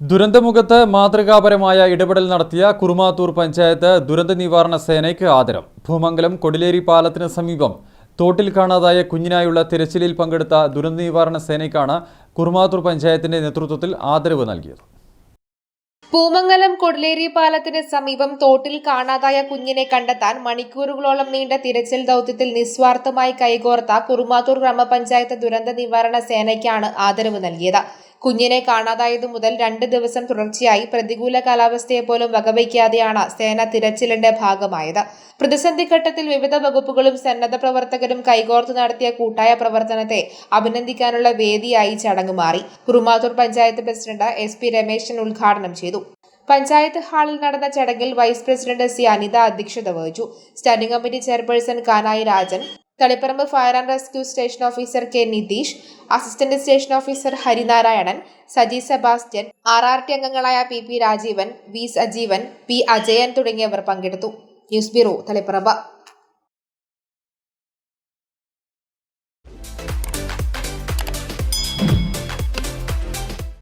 ദുരന്തമുഖത്ത് മാതൃകാപരമായ ഇടപെടൽ നടത്തിയ കുറുമാത്തൂർ പഞ്ചായത്ത് ദുരന്ത നിവാരണ സേനയ്ക്ക് ആദരം. ഭൂമംഗലം കൊടിലേരി പാലത്തിന് സമീപം തോട്ടിൽ കാണാതായ കുഞ്ഞിനായുള്ള തിരച്ചിലിൽ പങ്കെടുത്ത ദുരന്ത നിവാരണ സേനയ്ക്കാണ് കുറുമാത്തൂർ പഞ്ചായത്തിന്റെ നേതൃത്വത്തിൽ ആദരവ് നൽകിയത്. പൂമംഗലം കൊടിലേരി പാലത്തിന് സമീപം തോട്ടിൽ കാണാതായ കുഞ്ഞിനെ കണ്ടെത്താൻ മണിക്കൂറുകളോളം നീണ്ട തിരച്ചിൽ ദൌത്യത്തിൽ നിസ്വാർത്ഥമായി കൈകോർത്ത കുറുമാത്തൂർ ഗ്രാമപഞ്ചായത്ത് ദുരന്ത നിവാരണ സേനയ്ക്കാണ് ആദരവ് നൽകിയത്. കുഞ്ഞിനെ കാണാതായതു മുതൽ 2 ദിവസം തുടർച്ചയായി പ്രതികൂല കാലാവസ്ഥയെപ്പോലും വകവയ്ക്കാതെയാണ് സേന തിരച്ചിലിന്റെ ഭാഗമായത്. പ്രതിസന്ധി ഘട്ടത്തിൽ വിവിധ വകുപ്പുകളും സന്നദ്ധ പ്രവർത്തകരും കൈകോർത്ത് നടത്തിയ കൂട്ടായ പ്രവർത്തനത്തെ അഭിനന്ദിക്കാനുള്ള വേദിയായി ചടങ്ങ് മാറി. കുറുമാത്തൂർ പഞ്ചായത്ത് പ്രസിഡന്റ് SP രമേശൻ ഉദ്ഘാടനം ചെയ്തു. പഞ്ചായത്ത് ഹാളിൽ നടന്ന ചടങ്ങിൽ വൈസ് പ്രസിഡന്റ് C അനിത അധ്യക്ഷത വഹിച്ചു. Standing committee chairperson Kanayi Rajan, Taliparamba fire and rescue station officer K Nitish, assistant station officer Harinarayanan, Saji Sebastian, RRT അംഗങ്ങളായ PP Rajeevan, V Sajeevan, P Ajayan തുടങ്ങിയവർ പങ്കെടുത്തു. News bureau, Taliparamba.